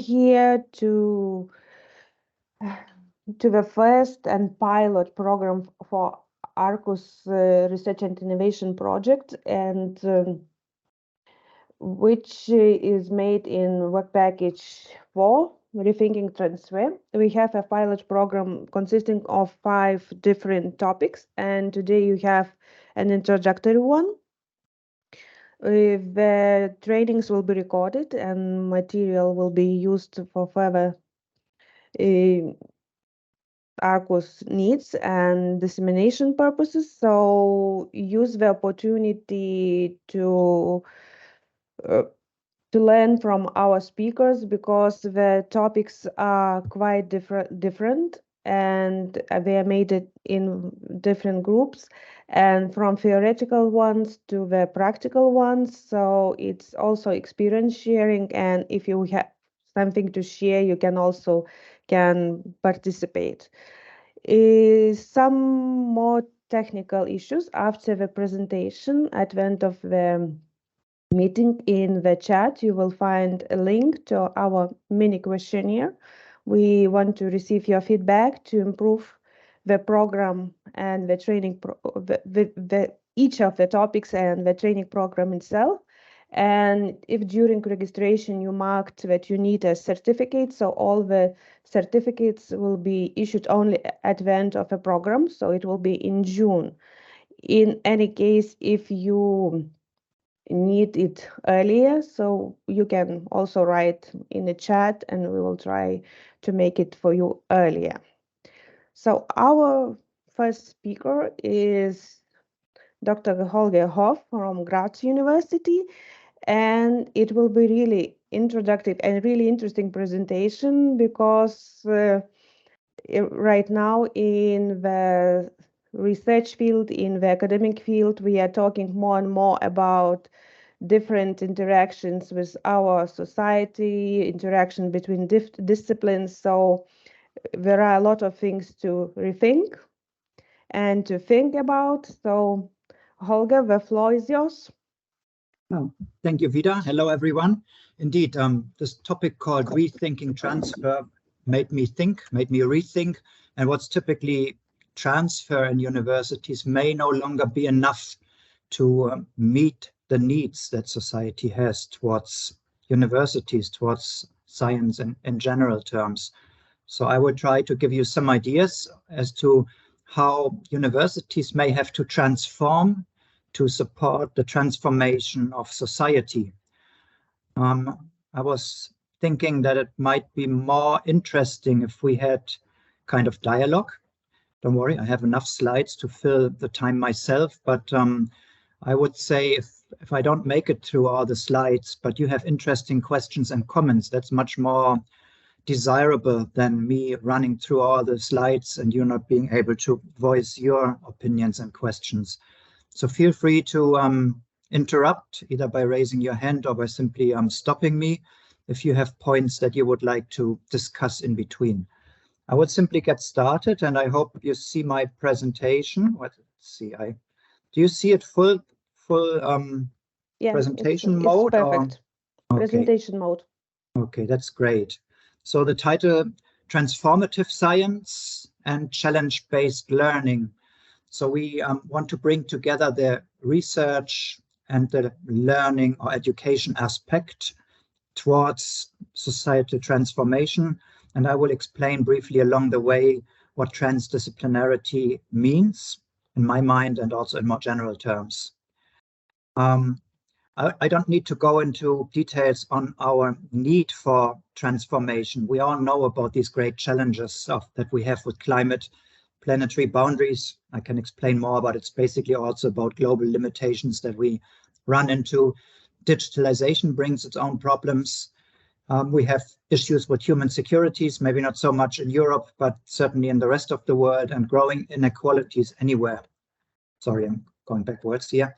here to the first and pilot program for Arqus Research and Innovation Project, and which is made in work package 4, Rethinking Transfer. We have a pilot program consisting of 5 different topics, and today you have an introductory one. The trainings will be recorded and material will be used for further Arqus needs and dissemination purposes. So use the opportunity to learn from our speakers, because the topics are quite different and they are made it in different groups, and from theoretical ones to the practical ones. So it's also experience sharing, and if you have something to share, you can also participate. Some more technical issues after the presentation. At the end of the meeting, in the chat you will find a link to our mini questionnaire. We want to receive your feedback to improve the program and the training each of the topics and the training program itself. And if during registration you marked that you need a certificate, so all the certificates will be issued only at the end of the program, so it will be in June. In any case, if you need it earlier, so you can also write in the chat and we will try to make it for you earlier. So our first speaker is Dr. Holger Hoff from Graz University, and it will be really introductive and really interesting presentation, because right now in the research field, in the academic field, we are talking more and more about different interactions with our society, interaction between disciplines. So there are a lot of things to rethink and to think about. So Holger, the floor is yours. Oh, thank you, Vida. Hello, everyone. Indeed, this topic called rethinking transfer made me rethink, and what's typically transfer in universities may no longer be enough to meet the needs that society has towards universities, towards science in general terms. So I will try to give you some ideas as to how universities may have to transform to support the transformation of society. I was thinking that it might be more interesting if we had kind of dialogue. Don't worry, I have enough slides to fill the time myself, but I would say if I don't make it through all the slides, but you have interesting questions and comments, that's much more desirable than me running through all the slides and you not being able to voice your opinions and questions. So feel free to interrupt either by raising your hand or by simply stopping me if you have points that you would like to discuss in between. I would simply get started, and I hope you see my presentation. Let's see. Do you see it full presentation mode? It's perfect. Or? Presentation mode. Okay, that's great. So the title, Transformative Science and Challenge-Based Learning. So we want to bring together the research and the learning or education aspect towards societal transformation. And I will explain briefly along the way what transdisciplinarity means in my mind and also in more general terms. I don't need to go into details on our need for transformation. We all know about these great challenges that we have with climate, planetary boundaries. I can explain more, but it's basically also about global limitations that we run into. Digitalization brings its own problems. We have issues with human securities, maybe not so much in Europe, but certainly in the rest of the world, and growing inequalities anywhere. Sorry, I'm going backwards here.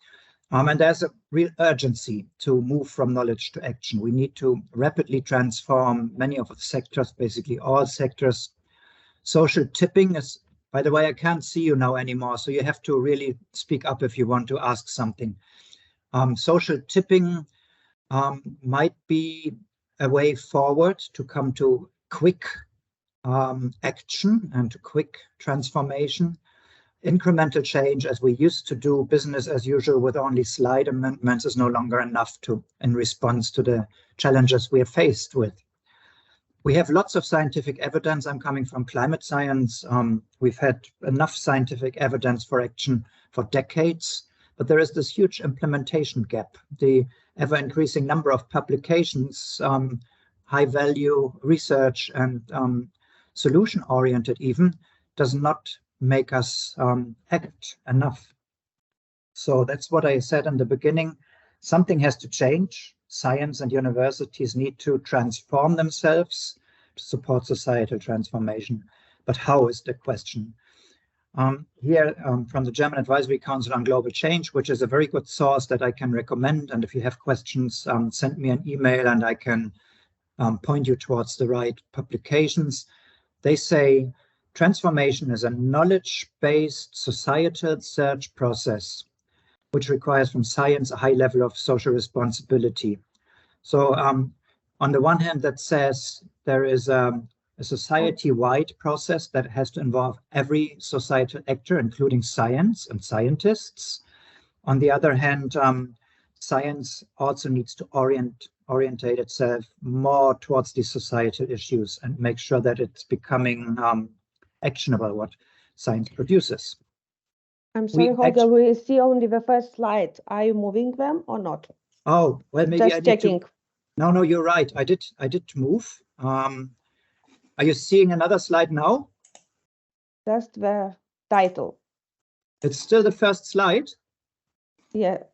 And there's a real urgency to move from knowledge to action. We need to rapidly transform many of the sectors, basically all sectors. Social tipping is, by the way, I can't see you now anymore, so you have to really speak up if you want to ask something. Social tipping might be a way forward to come to quick action and to quick transformation. Incremental change, as we used to do business as usual with only slide amendments, is no longer enough in response to the challenges we are faced with. We have lots of scientific evidence. I'm coming from climate science. We've had enough scientific evidence for action for decades, but there is this huge implementation gap. The ever-increasing number of publications, high-value research and solution-oriented even, does not make us act enough. So that's what I said in the beginning. Something has to change. Science and universities need to transform themselves to support societal transformation. But how is the question? Here from the German Advisory Council on Global Change, which is a very good source that I can recommend. And if you have questions, send me an email and I can point you towards the right publications. They say transformation is a knowledge-based societal search process, which requires from science a high level of social responsibility. So on the one hand, that says there is a society-wide process that has to involve every societal actor, including science and scientists. On the other hand, science also needs to orientate itself more towards these societal issues and make sure that it's becoming actionable, what science produces. I'm sorry, Holger, we see only the first slide. Are you moving them or not? Oh, well, maybe just checking. No, you're right. I did move. Are you seeing another slide now? Just the title. It's still the first slide? Yeah.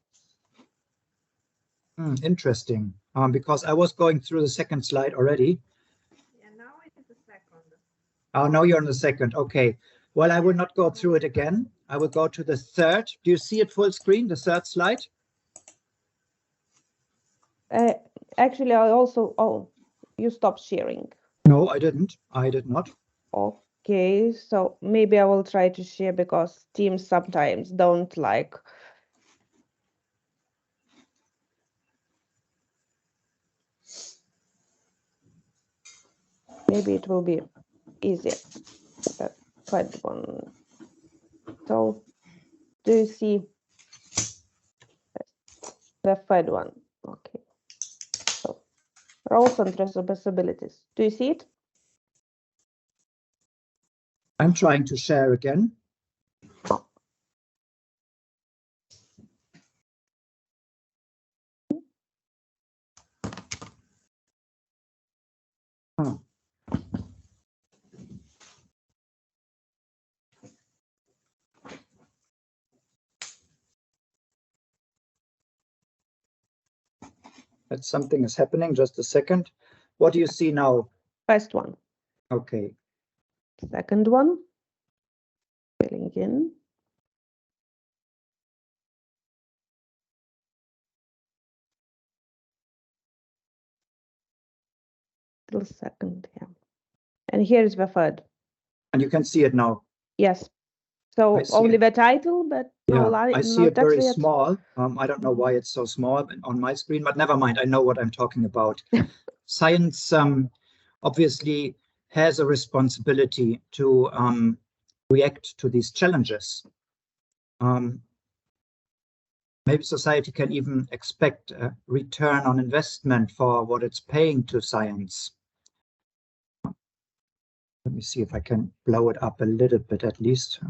Interesting. Because I was going through the second slide already. Yeah, now it is the second. Oh, now you're on the second. Okay. Well, I will not go through it again. I will go to the third. Do you see it full screen, the third slide? Actually, I also, you stopped sharing. No, I didn't. I did not. Okay, so maybe I will try to share because Teams sometimes don't like. Maybe it will be easier. The third one. So, do you see the third one? Okay. So, roles and responsibilities. Do you see it? I'm trying to share again. Oh. That something is happening. Just a second. What do you see now? First one. Okay. Second one. Filling in. Little second, yeah. And here is the third. And you can see it now. Yes. So only the title, but yeah, no, I see it very small. I don't know why it's so small on my screen, but never mind. I know what I'm talking about. Science obviously has a responsibility to react to these challenges. Maybe society can even expect a return on investment for what it's paying to science. Let me see if I can blow it up a little bit at least.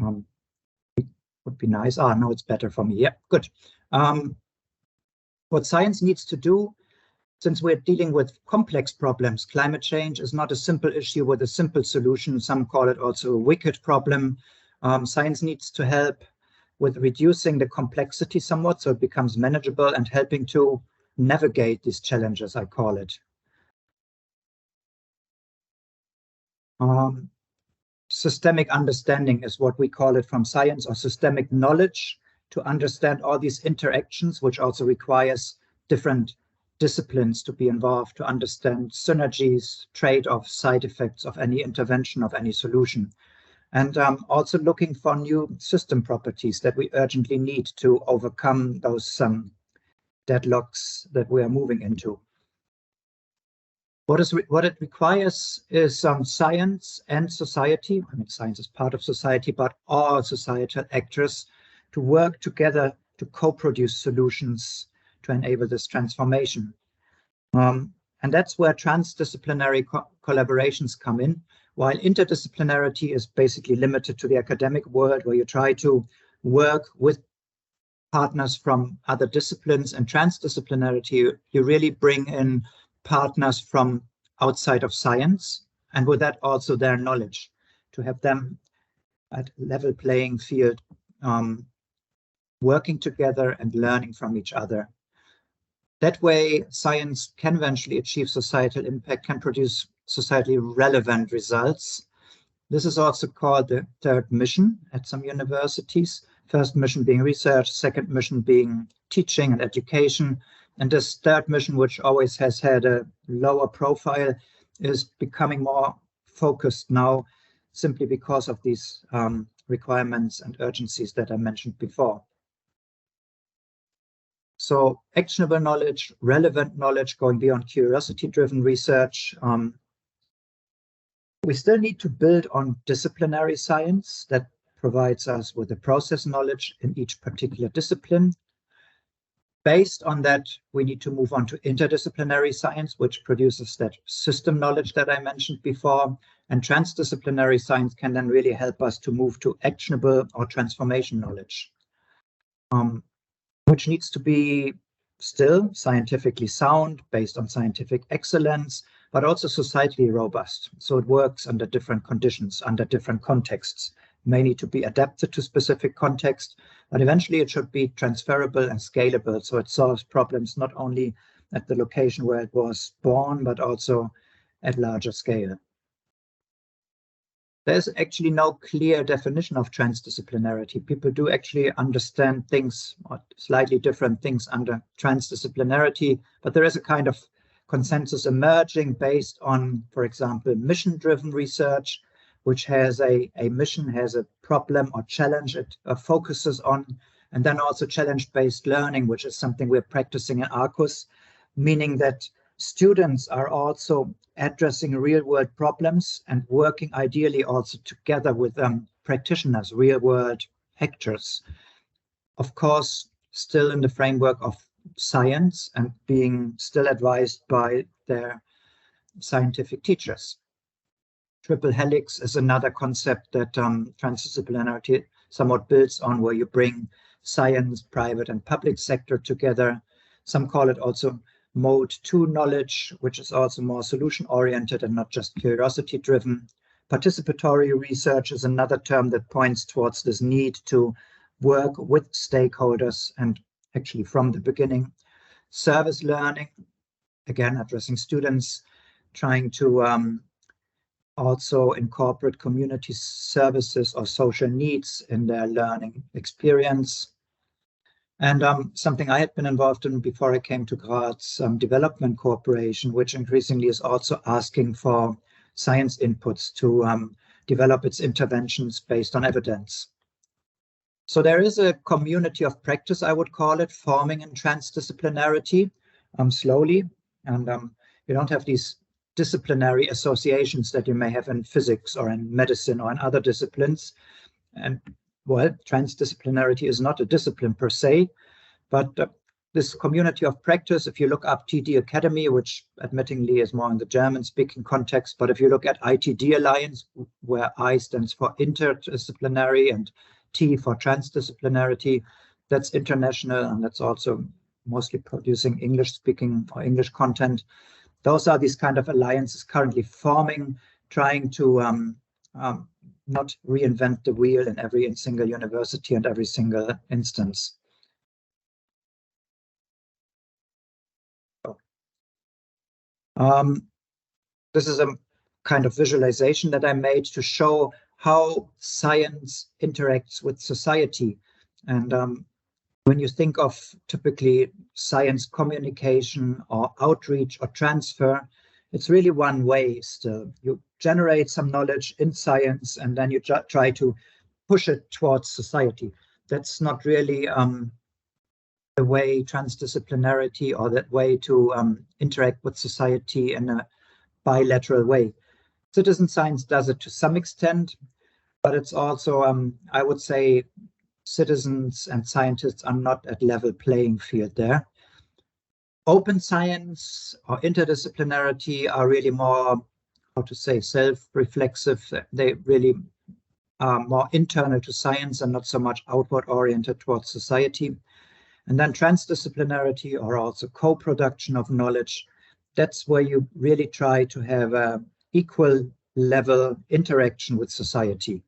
Would be nice. No, it's better for me. Yeah, good. What science needs to do, since we're dealing with complex problems, climate change is not a simple issue with a simple solution. Some call it also a wicked problem. Science needs to help with reducing the complexity somewhat so it becomes manageable and helping to navigate these challenges, I call it. Systemic understanding is what we call it from science, or systemic knowledge, to understand all these interactions, which also requires different disciplines to be involved to understand synergies, trade-offs, side effects of any intervention, of any solution. And also looking for new system properties that we urgently need to overcome those deadlocks that we are moving into. What it requires is science and society. I mean, science is part of society, but all societal actors to work together to co-produce solutions to enable this transformation. And that's where transdisciplinary collaborations come in, while interdisciplinarity is basically limited to the academic world, where you try to work with partners from other disciplines. And transdisciplinarity, you really bring in partners from outside of science, and with that also their knowledge, to have them at level playing field, working together and learning from each other. That way, science can eventually achieve societal impact, can produce societally relevant results. This is also called the third mission at some universities. First mission being research, second mission being teaching and education. And this third mission, which always has had a lower profile, is becoming more focused now simply because of these requirements and urgencies that I mentioned before. So actionable knowledge, relevant knowledge, going beyond curiosity-driven research. We still need to build on disciplinary science that provides us with the process knowledge in each particular discipline. Based on that, we need to move on to interdisciplinary science, which produces that system knowledge that I mentioned before. And transdisciplinary science can then really help us to move to actionable or transformation knowledge, which needs to be still scientifically sound, based on scientific excellence, but also societally robust. So it works under different conditions, under different contexts. It may need to be adapted to specific context, but eventually it should be transferable and scalable. So it solves problems not only at the location where it was born, but also at larger scale. There's actually no clear definition of transdisciplinarity. People do actually understand things, or slightly different things, under transdisciplinarity, but there is a kind of consensus emerging based on, for example, mission-driven research, which has a mission, has a problem or challenge it focuses on, and then also challenge-based learning, which is something we're practicing in Arqus, meaning that students are also addressing real-world problems and working ideally also together with practitioners, real-world actors. Of course, still in the framework of science and being still advised by their scientific teachers. Triple helix is another concept that transdisciplinarity somewhat builds on, where you bring science, private and public sector together. Some call it also mode 2 knowledge, which is also more solution-oriented and not just curiosity-driven. Participatory research is another term that points towards this need to work with stakeholders and actually from the beginning. Service learning, again, addressing students, trying to also incorporate community services or social needs in their learning experience. And something I had been involved in before I came to Graz, development cooperation, which increasingly is also asking for science inputs to develop its interventions based on evidence. So there is a community of practice, I would call it, forming in transdisciplinarity slowly. And you don't have these disciplinary associations that you may have in physics or in medicine or in other disciplines. And well, transdisciplinarity is not a discipline per se, but this community of practice, if you look up TD Academy, which admittingly is more in the German-speaking context, but if you look at ITD Alliance, where I stands for interdisciplinary and T for transdisciplinarity, that's international, and that's also mostly producing English-speaking or English content. Those are these kind of alliances currently forming, trying to not reinvent the wheel in every single university and every single instance. This is a kind of visualization that I made to show how science interacts with society. And when you think of typically science communication or outreach or transfer, it's really one way still. You generate some knowledge in science and then you try to push it towards society. That's not really the way transdisciplinarity or that way to interact with society in a bilateral way. Citizen science does it to some extent, but it's also, I would say, citizens and scientists are not at level playing field there. Open science or interdisciplinarity are really more, how to say, self-reflexive. They really are more internal to science and not so much outward oriented towards society. And then transdisciplinarity, or also co-production of knowledge, that's where you really try to have a equal level interaction with society.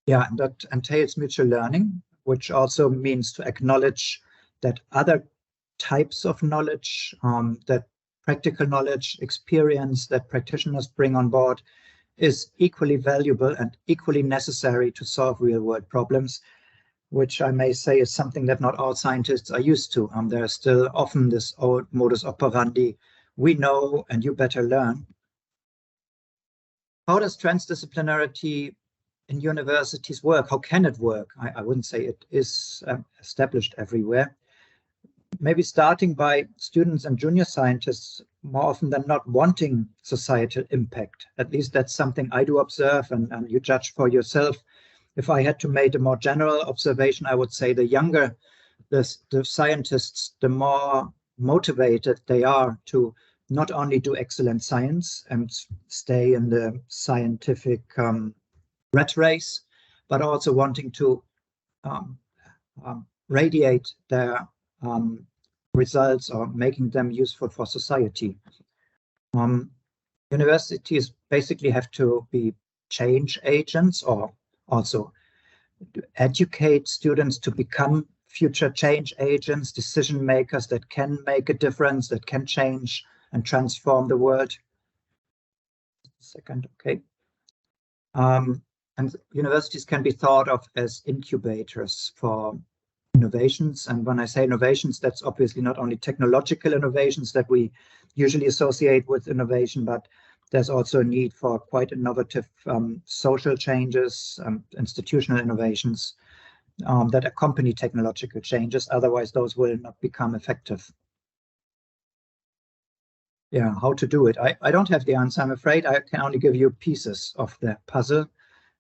Yeah, and that entails mutual learning, which also means to acknowledge that other types of knowledge, that practical knowledge, experience that practitioners bring on board is equally valuable and equally necessary to solve real-world problems, which I may say is something that not all scientists are used to. There's still often this old modus operandi, we know and you better learn. How does transdisciplinarity in universities work? How can it work? I wouldn't say it is established everywhere. Maybe starting by students and junior scientists more often than not wanting societal impact. At least that's something I do observe, and you judge for yourself. If I had to make a more general observation, I would say the younger the scientists, the more motivated they are to not only do excellent science and stay in the scientific rat race, but also wanting to radiate their results or making them useful for society. Universities basically have to be change agents, or also educate students to become future change agents, decision makers that can make a difference, that can change and transform the world. Second, okay. And universities can be thought of as incubators for innovations. And when I say innovations, that's obviously not only technological innovations that we usually associate with innovation, but there's also a need for quite innovative social changes, institutional innovations that accompany technological changes. Otherwise, those will not become effective. Yeah, how to do it? I don't have the answer, I'm afraid. I can only give you pieces of the puzzle,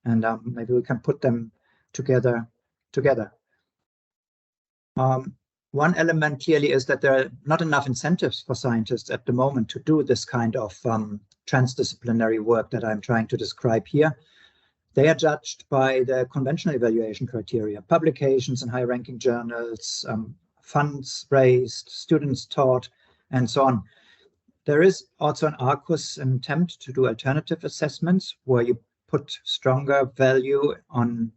and maybe we can put them together. One element clearly is that there are not enough incentives for scientists at the moment to do this kind of transdisciplinary work that I'm trying to describe here. They are judged by the conventional evaluation criteria, publications in high-ranking journals, funds raised, students taught, and so on. There is also an Arqus attempt to do alternative assessments where you put stronger value on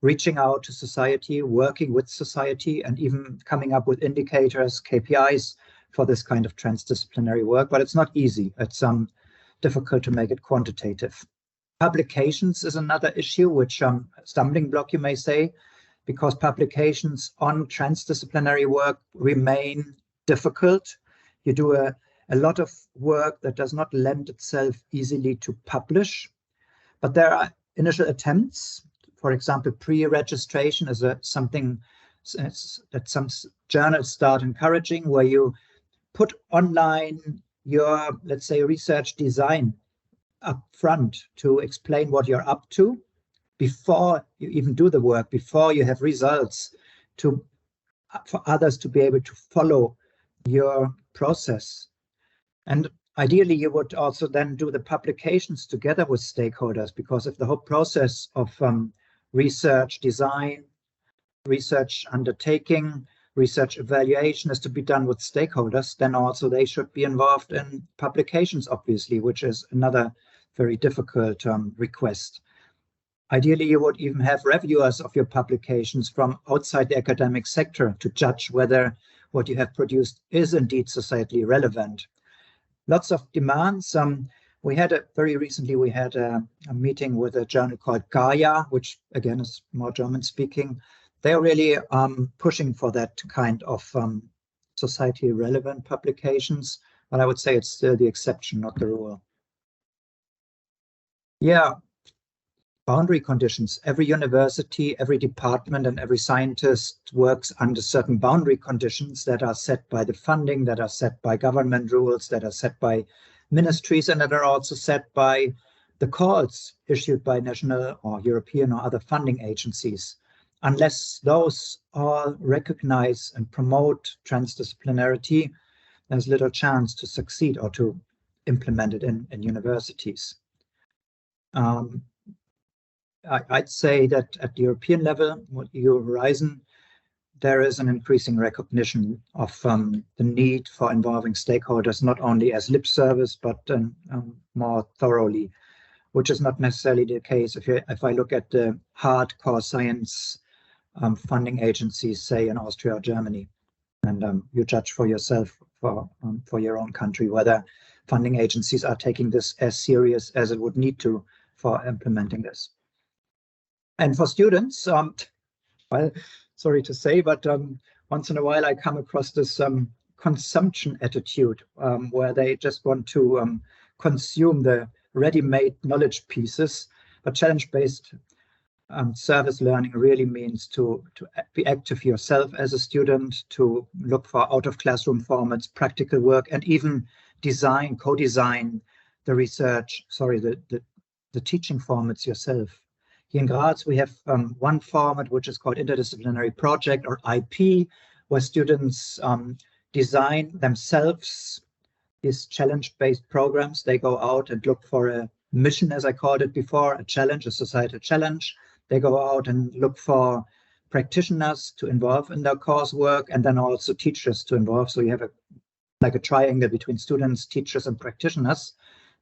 reaching out to society, working with society, and even coming up with indicators, KPIs for this kind of transdisciplinary work. But it's not easy. It's difficult to make it quantitative. Publications is another issue, which stumbling block, you may say, because publications on transdisciplinary work remain difficult. You do a lot of work that does not lend itself easily to publish, but there are initial attempts. For example, pre-registration is something that some journals start encouraging, where you put online your, let's say, research design up front to explain what you're up to before you even do the work, before you have results, for others to be able to follow your process. And ideally, you would also then do the publications together with stakeholders, because if the whole process of research design, research undertaking, research evaluation is to be done with stakeholders, then also they should be involved in publications, obviously, which is another very difficult request. Ideally, you would even have reviewers of your publications from outside the academic sector to judge whether what you have produced is indeed societally relevant. Lots of demands. Very recently we had a meeting with a journal called Gaia, which again is more German speaking. They're really pushing for that kind of society relevant publications, but I would say it's still the exception, not the rule. Yeah, boundary conditions. Every university, every department, and every scientist works under certain boundary conditions that are set by the funding, that are set by government rules, that are set by ministries, and that are also set by the calls issued by national or European or other funding agencies. Unless those all recognize and promote transdisciplinarity, there's little chance to succeed or to implement it in universities. I'd say that at the European level, EU Horizon, there is an increasing recognition of the need for involving stakeholders, not only as lip service, but more thoroughly, which is not necessarily the case if I look at the hardcore science funding agencies, say in Austria or Germany. And you judge for yourself for your own country whether funding agencies are taking this as serious as it would need to for implementing this. And for students, well, sorry to say, but once in a while I come across this consumption attitude where they just want to consume the ready-made knowledge pieces. But challenge-based service learning really means to be active yourself as a student, to look for out-of-classroom formats, practical work, and even design, co-design the research, the teaching formats yourself. Here in Graz, we have one format which is called Interdisciplinary Project, or IP, where students design themselves these challenge-based programs. They go out and look for a mission, as I called it before, a challenge, a societal challenge. They go out and look for practitioners to involve in their coursework, and then also teachers to involve. So you have like a triangle between students, teachers, and practitioners.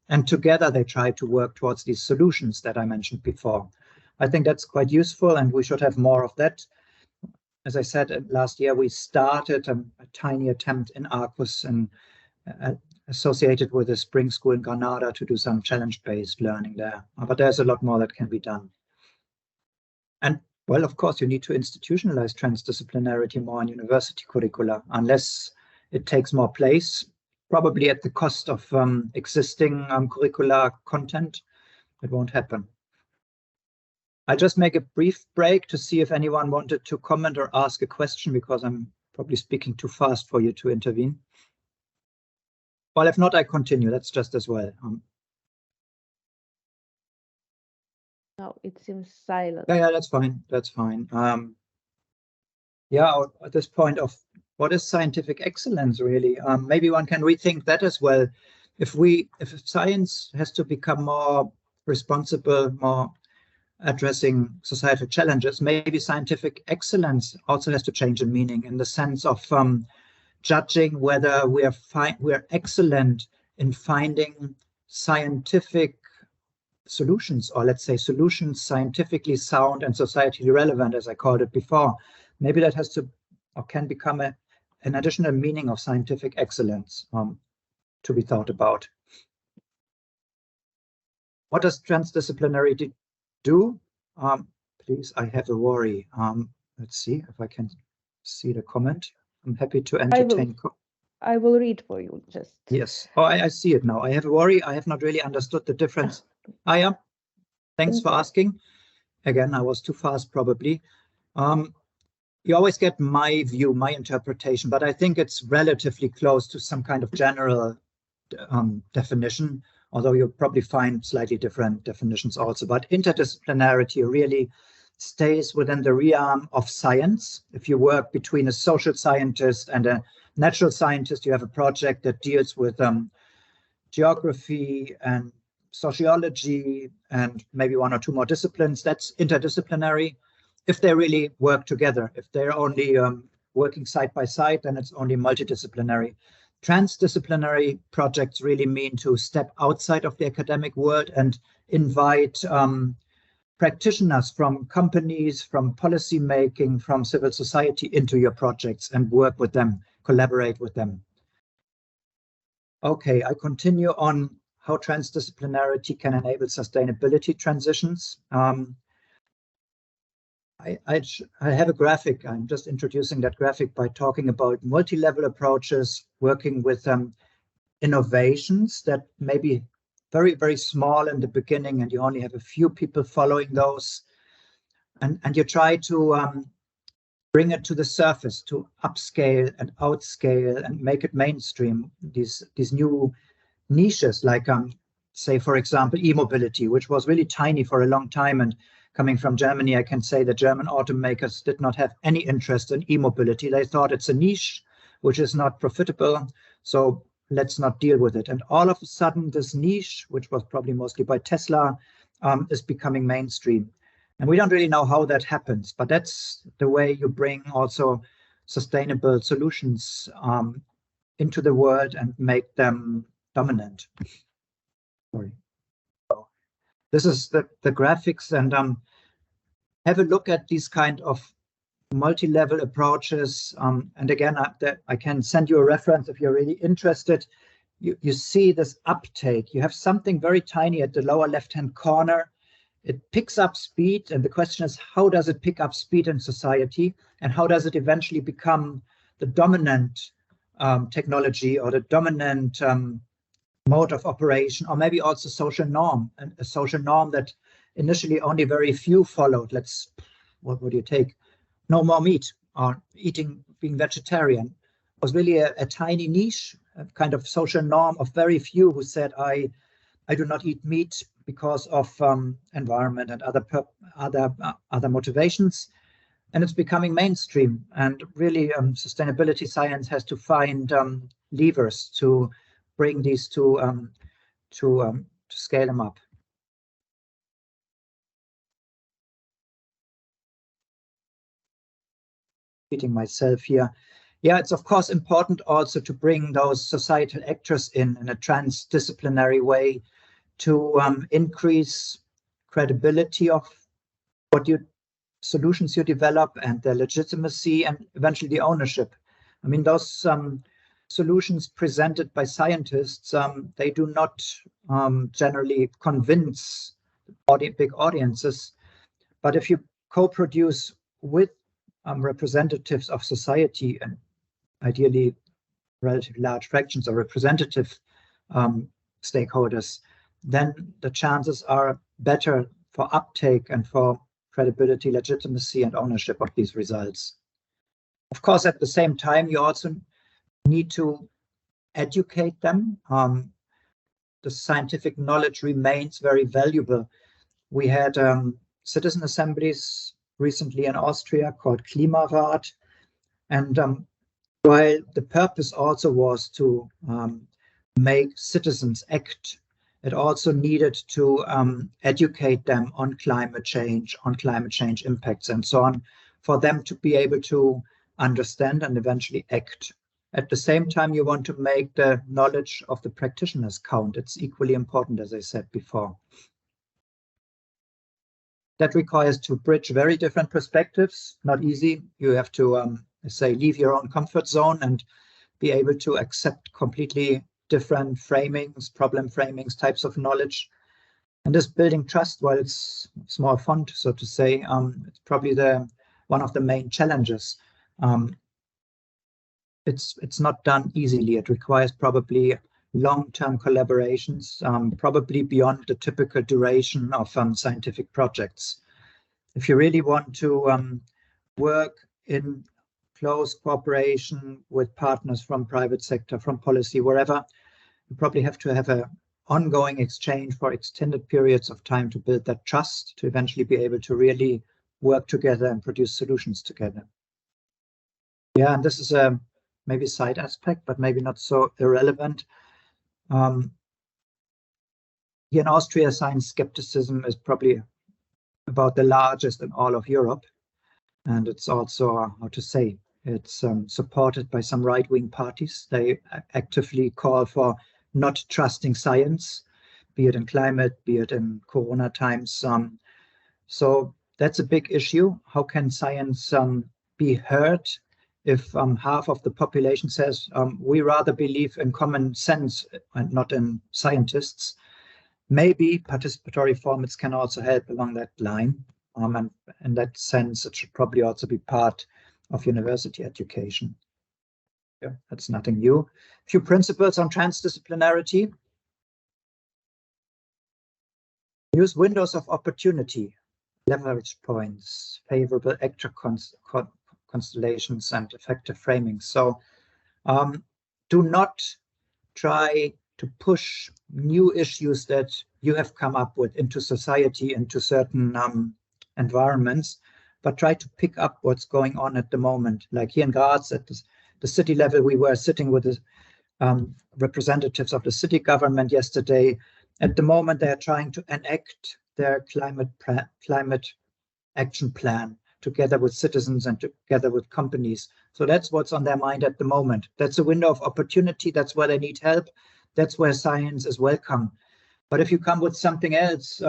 And together they try to work towards these solutions that I mentioned before. I think that's quite useful, and we should have more of that. As I said, last year we started a tiny attempt in Arqus and associated with a spring school in Granada to do some challenge-based learning there. But there's a lot more that can be done. And well, of course, you need to institutionalize transdisciplinarity more in university curricula, unless it takes more place, probably at the cost of existing curricular content. It won't happen. I'll just make a brief break to see if anyone wanted to comment or ask a question, because I'm probably speaking too fast for you to intervene. Well, if not, I continue. That's just as well. No, it seems silent. Yeah, that's fine. That's fine. Yeah, at this point of what is scientific excellence, really? Maybe one can rethink that as well. If science has to become more responsible, more addressing societal challenges, maybe scientific excellence also has to change in meaning, in the sense of judging whether we are excellent in finding scientific solutions, or let's say solutions scientifically sound and societally relevant, as I called it before. Maybe that has to or can become an additional meaning of scientific excellence to be thought about. What does transdisciplinarity do? Please, I have a worry. Let's see if I can see the comment. I'm happy to entertain. I will read for you just. Yes. Oh, I see it now. I have a worry. I have not really understood the difference. Yeah. Thanks for asking. Again, I was too fast probably. You always get my view, my interpretation, but I think it's relatively close to some kind of general definition, although you'll probably find slightly different definitions also. But interdisciplinarity really stays within the realm of science. If you work between a social scientist and a natural scientist, you have a project that deals with geography and sociology and maybe one or two more disciplines. That's interdisciplinary. If they really work together, if they're only working side by side, then it's only multidisciplinary. Transdisciplinary projects really mean to step outside of the academic world and invite practitioners from companies, from policy making, from civil society into your projects and work with them, collaborate with them. Okay, I continue on how transdisciplinarity can enable sustainability transitions. I have a graphic. I'm just introducing that graphic by talking about multi-level approaches, working with innovations that maybe very, very small in the beginning, and you only have a few people following those. And you try to bring it to the surface, to upscale and outscale and make it mainstream. These new niches, like say, for example, e-mobility, which was really tiny for a long time. And coming from Germany, I can say the German automakers did not have any interest in e-mobility. They thought it's a niche, which is not profitable, so let's not deal with it. And all of a sudden, this niche, which was probably mostly by Tesla, is becoming mainstream. And we don't really know how that happens, but that's the way you bring also sustainable solutions into the world and make them dominant. Sorry. So this is the graphics, and have a look at these kind of multi-level approaches. And again, I can send you a reference if you're really interested. You see this uptake. You have something very tiny at the lower left-hand corner. It picks up speed, and the question is, how does it pick up speed in society, and how does it eventually become the dominant technology or the dominant mode of operation, or maybe also social norm, and a social norm that initially only very few followed. What would you take? No more meat, or being vegetarian was really a tiny niche, a kind of social norm of very few who said, I do not eat meat because of environment and other motivations. And it's becoming mainstream. And really, sustainability science has to find levers to bring these to scale them up. Repeating myself here. Yeah, it's of course important also to bring those societal actors in a transdisciplinary way to increase credibility of what solutions you develop, and their legitimacy, and eventually the ownership. I mean, those solutions presented by scientists, they do not generally convince big audiences. But if you co-produce with representatives of society, and ideally relatively large fractions of representative stakeholders, then the chances are better for uptake and for credibility, legitimacy, and ownership of these results. Of course, at the same time, you also need to educate them. The scientific knowledge remains very valuable. We had citizen assemblies recently in Austria called Klimarat, and while the purpose also was to make citizens act, it also needed to educate them on climate change impacts, and so on, for them to be able to understand and eventually act. At the same time, you want to make the knowledge of the practitioners count. It's equally important, as I said before. That requires to bridge very different perspectives. Not easy. You have to, leave your own comfort zone and be able to accept completely different framings, problem framings, types of knowledge. And this building trust, while it's small font, so to say, it's probably one of the main challenges. It's not done easily. It requires probably long-term collaborations, probably beyond the typical duration of scientific projects. If you really want to work in close cooperation with partners from private sector, from policy, wherever, you probably have to have an ongoing exchange for extended periods of time to build that trust, to eventually be able to really work together and produce solutions together. Yeah, and this is a maybe side aspect, but maybe not so irrelevant. Here in Austria, science skepticism is probably about the largest in all of Europe. And it's also, how to say, it's supported by some right-wing parties. They actively call for not trusting science, be it in climate, be it in Corona times. So that's a big issue. How can science be heard if half of the population says we rather believe in common sense and not in scientists? Maybe participatory formats can also help along that line. And in that sense, it should probably also be part of university education. Yeah, that's nothing new. A few principles on transdisciplinarity. Use windows of opportunity, leverage points, favorable actor constellations, and effective framing. So do not try to push new issues that you have come up with into society, into certain environments, but try to pick up what's going on at the moment. Like here in Graz, at the city level, we were sitting with the representatives of the city government yesterday. At the moment, they are trying to enact their climate action plan together with citizens and together with companies. So that's what's on their mind at the moment. That's a window of opportunity. That's where they need help. That's where science is welcome. But if you come with something else,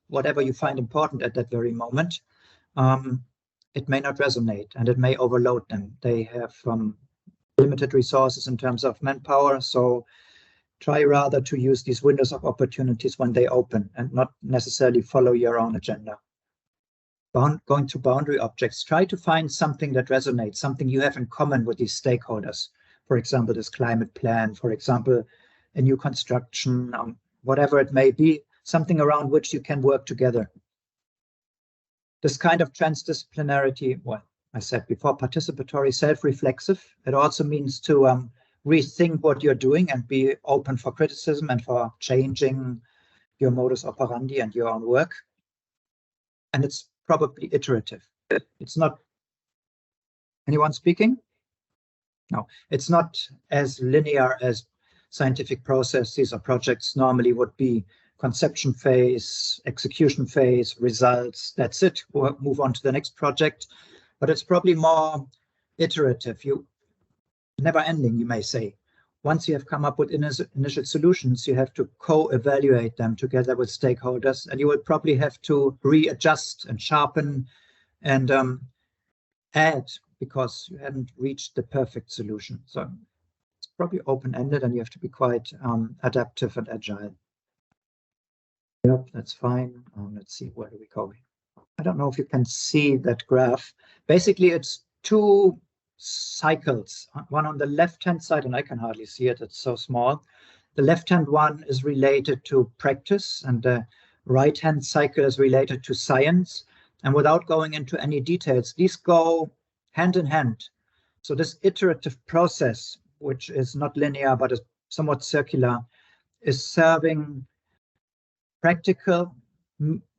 whatever you find important at that very moment, it may not resonate and it may overload them. They have limited resources in terms of manpower. So try rather to use these windows of opportunities when they open and not necessarily follow your own agenda. Going to boundary objects, try to find something that resonates, something you have in common with these stakeholders. For example, this climate plan, for example, a new construction, whatever it may be, something around which you can work together. This kind of transdisciplinarity, well, I said before, participatory, self-reflexive. It also means to rethink what you're doing and be open for criticism and for changing your modus operandi and your own work. And it's probably iterative. It's not, anyone speaking? No, it's not as linear as scientific processes or projects normally would be. Conception phase, execution phase, results, that's it. We'll move on to the next project. But it's probably more iterative, never ending, you may say. Once you have come up with initial solutions, you have to co-evaluate them together with stakeholders, and you will probably have to readjust and sharpen and add because you haven't reached the perfect solution. So it's probably open-ended and you have to be quite adaptive and agile. Yep, that's fine. Let's see, where do we go? I don't know if you can see that graph. Basically, it's two cycles, one on the left-hand side, and I can hardly see it, it's so small. The left-hand one is related to practice, and the right-hand cycle is related to science. And without going into any details, these go hand in hand. So this iterative process, which is not linear, but is somewhat circular, is serving practical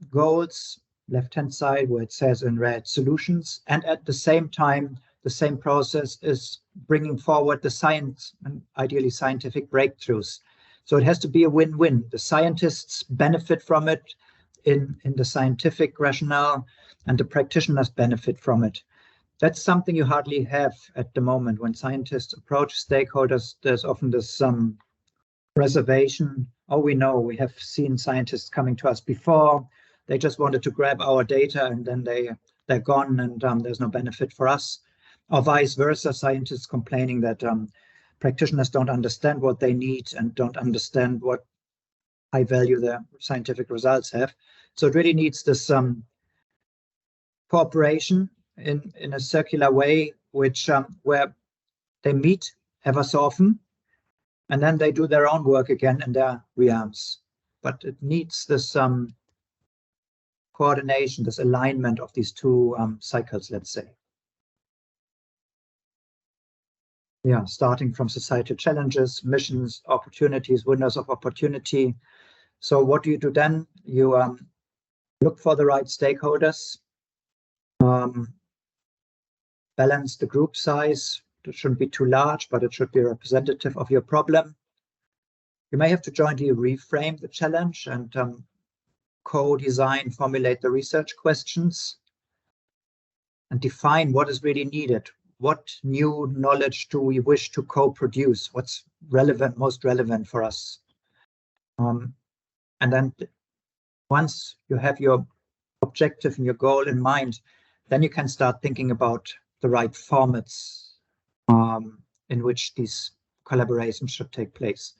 goals, left-hand side, where it says in red, solutions, and at the same time, the same process is bringing forward the science and ideally scientific breakthroughs. So it has to be a win-win. The scientists benefit from it in the scientific rationale, and the practitioners benefit from it. That's something you hardly have at the moment. When scientists approach stakeholders, there's often this reservation. Oh, we know, we have seen scientists coming to us before. They just wanted to grab our data and then they're gone and there's no benefit for us. Or vice versa, scientists complaining that practitioners don't understand what they need and don't understand what high value their scientific results have. So it really needs this cooperation in a circular way, which where they meet ever so often, and then they do their own work again in their realms. But it needs this coordination, this alignment of these two cycles, let's say. Yeah, starting from societal challenges, missions, opportunities, windows of opportunity. So what do you do then? You look for the right stakeholders, balance the group size. It shouldn't be too large, but it should be representative of your problem. You may have to jointly reframe the challenge and co-design, formulate the research questions, and define what is really needed. What new knowledge do we wish to co-produce? What's relevant, most relevant for us? And then once you have your objective and your goal in mind, then you can start thinking about the right formats in which these collaborations should take place.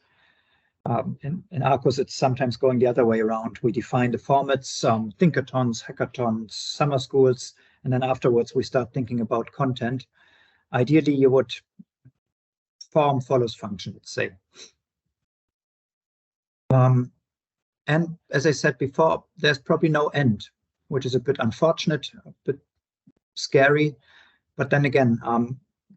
In Arqus, it's sometimes going the other way around. We define the formats, thinkathons, hackathons, summer schools, and then afterwards we start thinking about content. Ideally, you would form follows function, let's say. And as I said before, there's probably no end, which is a bit unfortunate, a bit scary. But then again,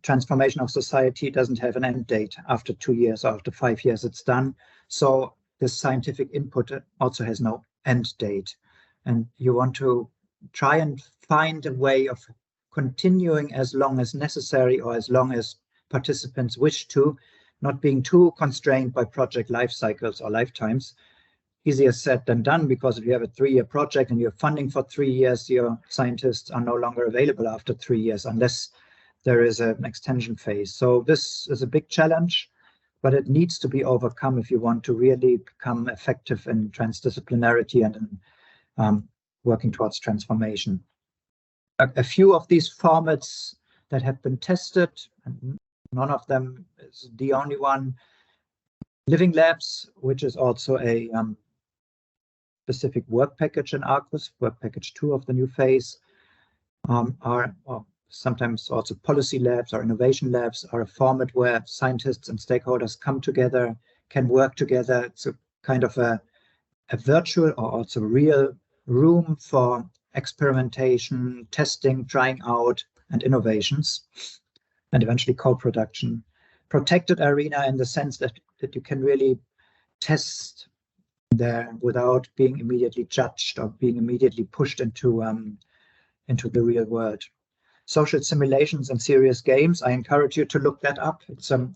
transformation of society doesn't have an end date. After 2 years or after 5 years, it's done. So this scientific input also has no end date. And you want to try and find a way of continuing as long as necessary or as long as participants wish to, not being too constrained by project life cycles or lifetimes. Easier said than done, because if you have a 3-year project and you're funding for 3 years, your scientists are no longer available after 3 years unless there is an extension phase. So this is a big challenge, but it needs to be overcome if you want to really become effective in transdisciplinarity and in working towards transformation. A few of these formats that have been tested, and none of them is the only one. Living labs, which is also a specific work package in Arqus, work package 2 of the new phase, are sometimes also policy labs or innovation labs, are a format where scientists and stakeholders come together, can work together. It's a kind of a virtual or also real room for experimentation, testing, trying out, and innovations, and eventually co-production. Protected arena in the sense that you can really test there without being immediately judged or being immediately pushed into the real world. Social simulations and serious games, I encourage you to look that up. It's a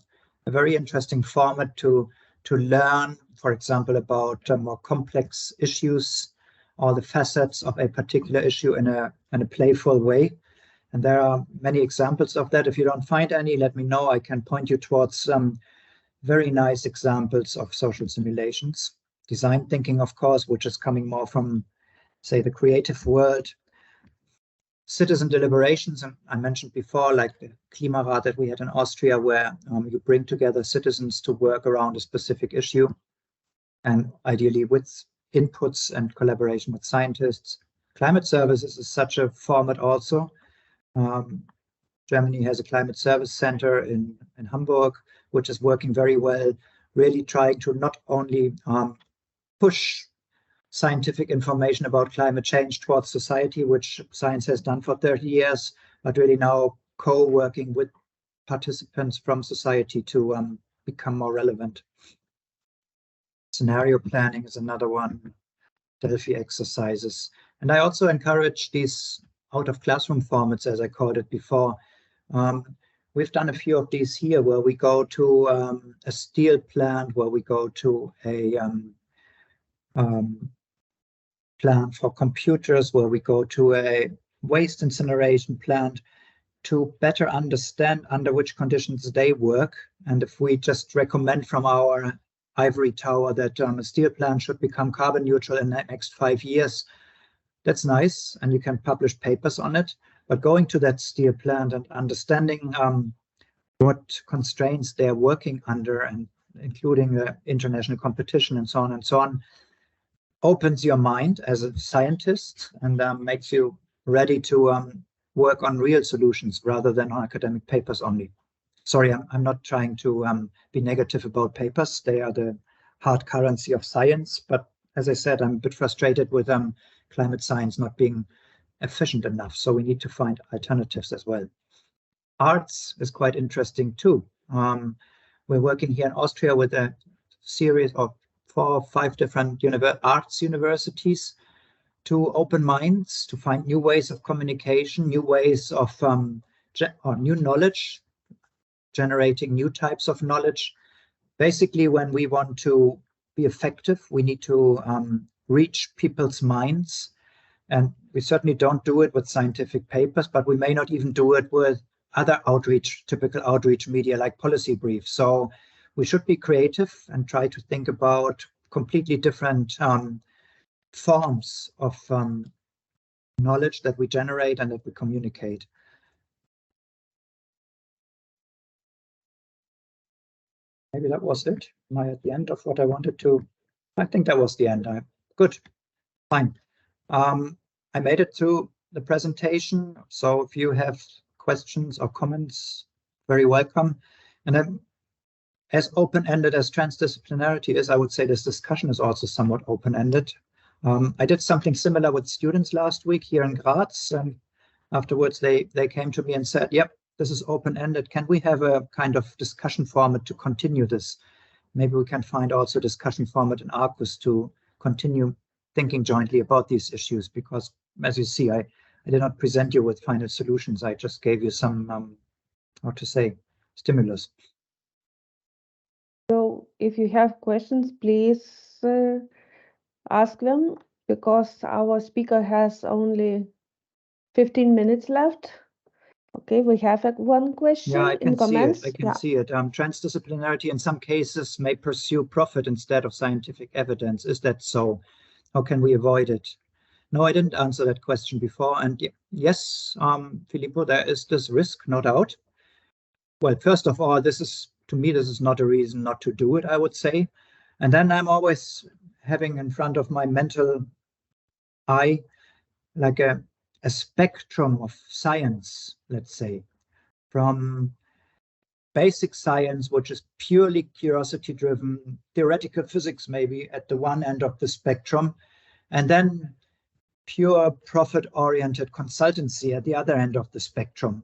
very interesting format to learn, for example, about more complex issues or the facets of a particular issue in a playful way. And there are many examples of that. If you don't find any, let me know. I can point you towards some very nice examples of social simulations. Design thinking, of course, which is coming more from, say, the creative world. Citizen deliberations, and I mentioned before, like the Klimarat that we had in Austria, where you bring together citizens to work around a specific issue, and ideally with inputs and collaboration with scientists. Climate services is such a format also. Germany has a climate service center in Hamburg, which is working very well, really trying to not only push scientific information about climate change towards society, which science has done for 30 years, but really now co-working with participants from society to become more relevant. Scenario planning is another one, Delphi exercises. And I also encourage these out-of-classroom formats, as I called it before. We've done a few of these here, where we go to a steel plant, where we go to a plant for computers, where we go to a waste incineration plant to better understand under which conditions they work. And if we just recommend from our ivory tower that a steel plant should become carbon neutral in the next 5 years, that's nice, and you can publish papers on it. But going to that steel plant and understanding what constraints they're working under, and including the international competition and so on, opens your mind as a scientist and makes you ready to work on real solutions rather than on academic papers only. Sorry, I'm not trying to be negative about papers. They are the hard currency of science. But as I said, I'm a bit frustrated with climate science not being efficient enough. So we need to find alternatives as well. Arts is quite interesting too. We're working here in Austria with a series of 4 or 5 different arts universities to open minds, to find new ways of communication, new ways of or new knowledge, generating new types of knowledge. Basically, when we want to be effective, we need to reach people's minds. And we certainly don't do it with scientific papers, but we may not even do it with other typical outreach media like policy briefs. So we should be creative and try to think about completely different forms of knowledge that we generate and that we communicate. Maybe that was it. Am I at the end of what I wanted to? I think that was the end. Good, fine. I made it through the presentation. So if you have questions or comments, very welcome. And then as open-ended as transdisciplinarity is, I would say this discussion is also somewhat open-ended. I did something similar with students last week here in Graz, and afterwards they came to me and said, yep, this is open-ended. Can we have a kind of discussion format to continue this? Maybe we can find also a discussion format in Arqus to continue thinking jointly about these issues, because as you see, I did not present you with final solutions. I just gave you some, how to say, stimulus. So if you have questions, please ask them, because our speaker has only 15 minutes left. Okay, we have one question Yeah, I in can see it. comments. I can see it. Transdisciplinarity in some cases may pursue profit instead of scientific evidence. Is that so? How can we avoid it? No, I didn't answer that question before. And yes, Filippo, there is this risk, no doubt. Well, first of all, to me, this is not a reason not to do it, I would say. And then I'm always having in front of my mental eye like a spectrum of science, let's say, from basic science, which is purely curiosity driven, theoretical physics maybe at the one end of the spectrum, and then pure profit oriented consultancy at the other end of the spectrum.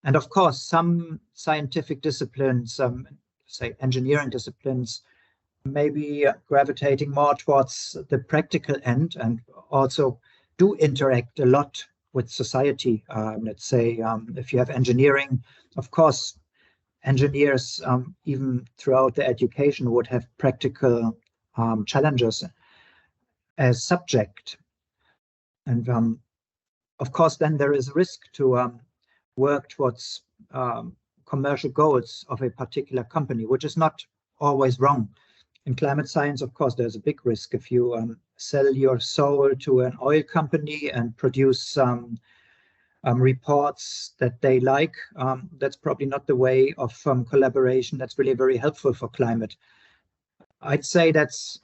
And of course, some scientific disciplines, say engineering disciplines, may be gravitating more towards the practical end and also do interact a lot with society. Let's say if you have engineering, of course, engineers, even throughout the education, would have practical challenges as subject. And of course, then there is risk to work towards commercial goals of a particular company, which is not always wrong. In climate science, of course, there's a big risk if you sell your soul to an oil company and produce reports that they like. That's probably not the way of collaboration that's really very helpful for climate. I'd say that's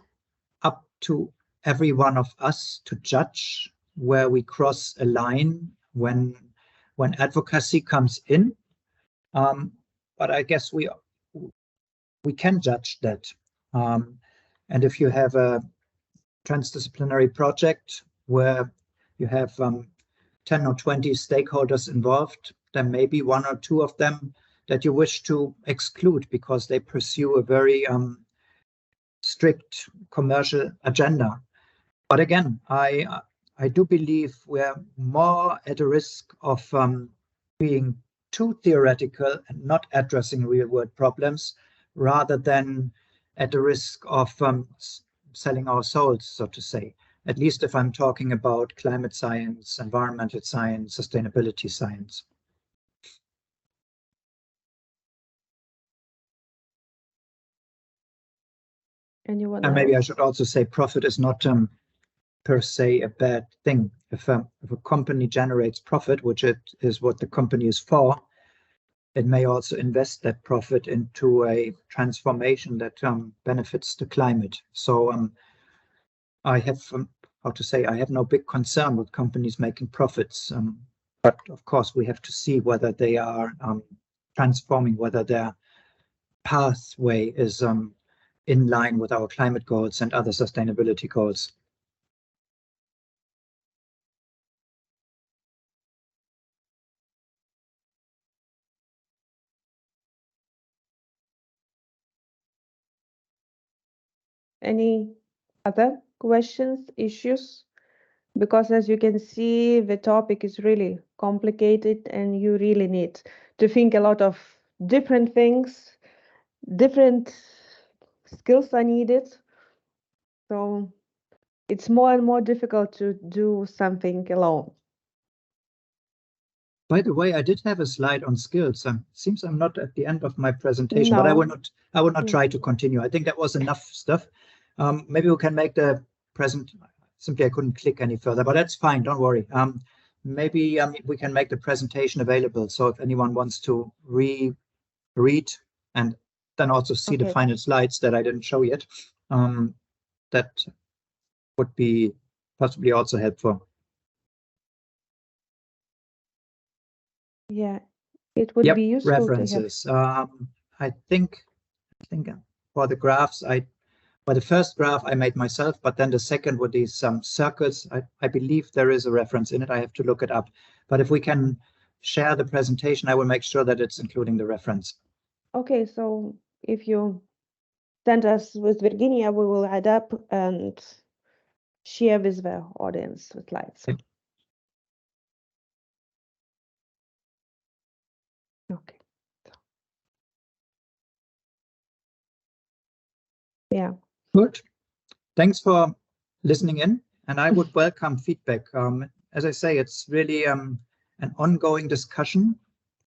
up to every one of us to judge where we cross a line when advocacy comes in. But I guess we can judge that. And if you have a transdisciplinary project where you have 10 or 20 stakeholders involved, then maybe one or two of them that you wish to exclude because they pursue a very strict commercial agenda. But again, I do believe we're more at a risk of being too theoretical and not addressing real world problems, rather than at the risk of selling our souls, so to say. At least if I'm talking about climate science, environmental science, sustainability science. Anyone And maybe I else? should also say profit is not per se a bad thing. If a company generates profit, which it is what the company is for, it may also invest that profit into a transformation that benefits the climate. So I have, how to say, I have no big concern with companies making profits. But of course, we have to see whether they are transforming, whether their pathway is in line with our climate goals and other sustainability goals. Any other questions, issues? Because as you can see, the topic is really complicated and you really need to think a lot of different things, different skills are needed. So it's more and more difficult to do something alone. By the way, I did have a slide on skills. Seems I'm not at the end of my presentation, but I will not try to continue. I think that was enough stuff. Maybe we can make the present. Simply, I couldn't click any further, but that's fine. Don't worry. Maybe we can make the presentation available. So if anyone wants to read and then also see the final slides that I didn't show yet, that would be possibly also helpful. Yeah, it would be useful references. to have. I think think for the graphs, for the first graph I made myself, but then the second with these circles, I believe there is a reference in it. I have to look it up. But if we can share the presentation, I will make sure that it's including the reference. Okay, so if you send us with Virginia, we will add up and share with the audience the slides. Okay. Okay. Yeah. Good. Thanks for listening in, and I would welcome feedback. As I say, it's really an ongoing discussion.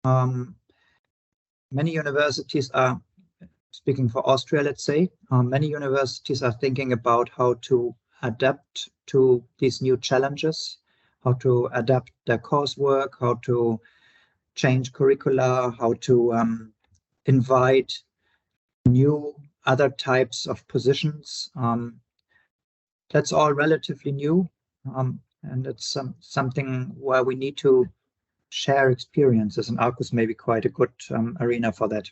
Many universities are, speaking for Austria, let's say, many universities are thinking about how to adapt to these new challenges, how to adapt their coursework, how to change curricula, how to invite new other types of positions. That's all relatively new, and it's something where we need to share experiences, and Arqus may be quite a good arena for that.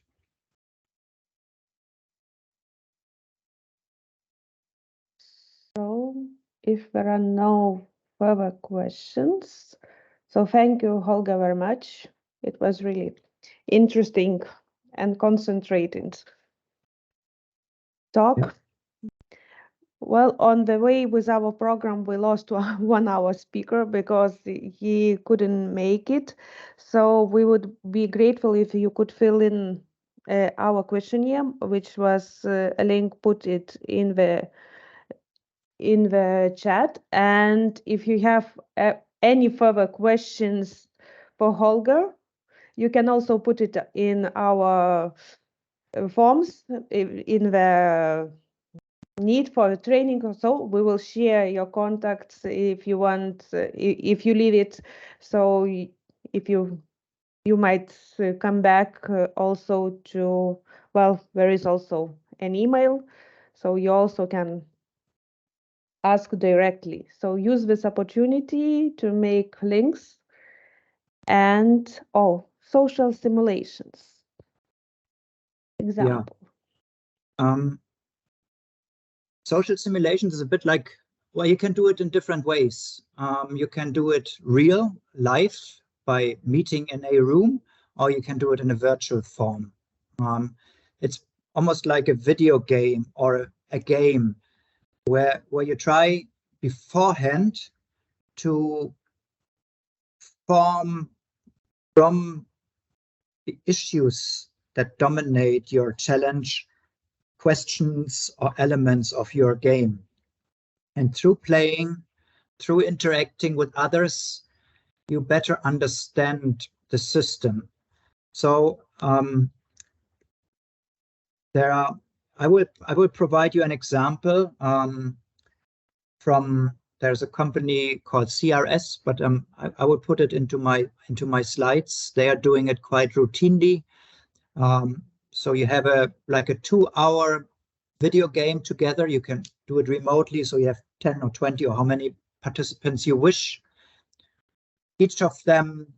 So if there are no further questions, so thank you, Holger, very much. It was really interesting and concentrated talk. Yeah. Well, on the way with our program, we lost 1 hour speaker because he couldn't make it. So we would be grateful if you could fill in our questionnaire, which was a link put it in the chat. And if you have any further questions for Holger, you can also put it in our forms in the need for training or so. We will share your contacts if you want, if you leave it. So if you might come back also to, well, there is also an email, so you also can ask directly. So use this opportunity to make links and social simulations. Example. Yeah. Social simulations is a bit like, well, you can do it in different ways. You can do it real, live, by meeting in a room, or you can do it in a virtual form. It's almost like a video game or a game where you try beforehand to form from the issues that dominate your challenge questions or elements of your game. And through playing, through interacting with others, you better understand the system. So I will provide you an example from, there's a company called CRS, but I will put it into my slides. They are doing it quite routinely. So you have like a 2-hour video game together. You can do it remotely, so you have 10 or 20 or how many participants you wish. Each of them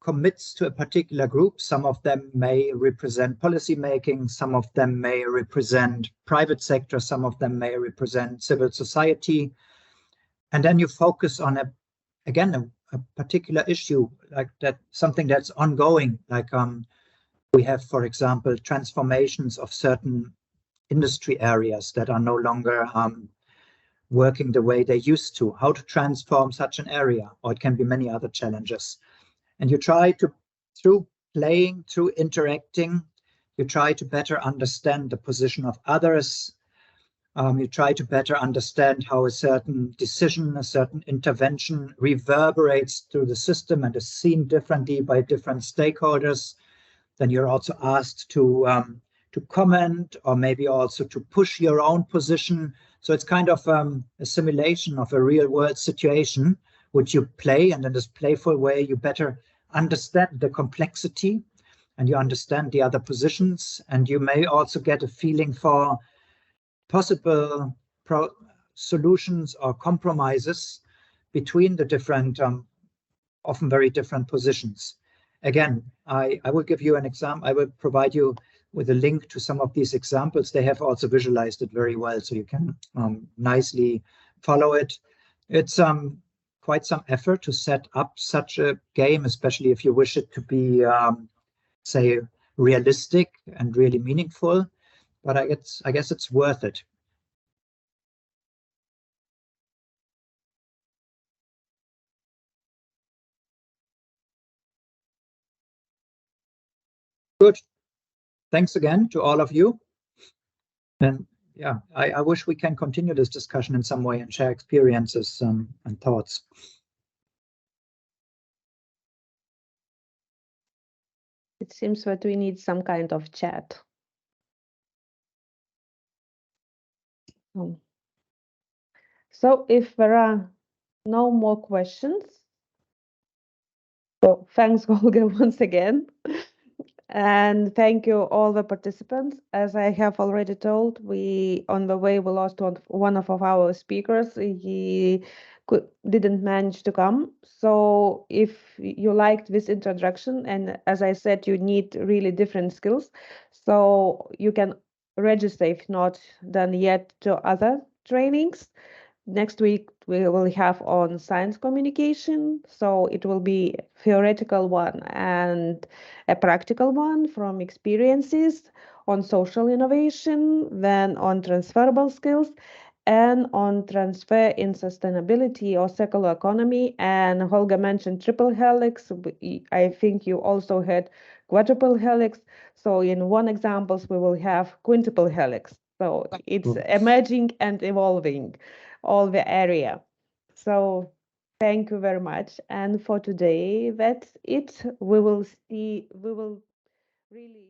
commits to a particular group. Some of them may represent policy making, some of them may represent private sector, some of them may represent civil society. And then you focus on a particular issue, like that, something that's ongoing, like we have, for example, transformations of certain industry areas that are no longer working the way they used to, how to transform such an area, or it can be many other challenges. And you try to, through playing, through interacting, you try to better understand the position of others. You try to better understand how a certain decision, a certain intervention reverberates through the system and is seen differently by different stakeholders. Then you're also asked to comment, or maybe also to push your own position. So it's kind of a simulation of a real world situation, which you play, and in this playful way, you better understand the complexity and you understand the other positions, and you may also get a feeling for possible solutions or compromises between the different, often very different positions. Again, I will give you an example. I will provide you with a link to some of these examples. They have also visualized it very well, so you can nicely follow it. It's quite some effort to set up such a game, especially if you wish it to be, say, realistic and really meaningful. But I guess it's worth it. Good. Thanks again to all of you. And yeah, I wish we can continue this discussion in some way and share experiences and thoughts. It seems that we need some kind of chat. So if there are no more questions, so thanks, Holger, once again. And thank you all the participants. As I have already told, on the way we lost one of our speakers. He didn't manage to come. So if you liked this introduction, and as I said, you need really different skills, so you can register if not done yet to other trainings. Next week we will have on science communication, so it will be theoretical one and a practical one from experiences, on social innovation, then on transferable skills, and on transfer in sustainability or circular economy. And Holger mentioned triple helix. I think you also had quadruple helix. So in one examples we will have quintuple helix. So it's emerging and evolving all the area. So thank you very much. And for today, that's it. We will really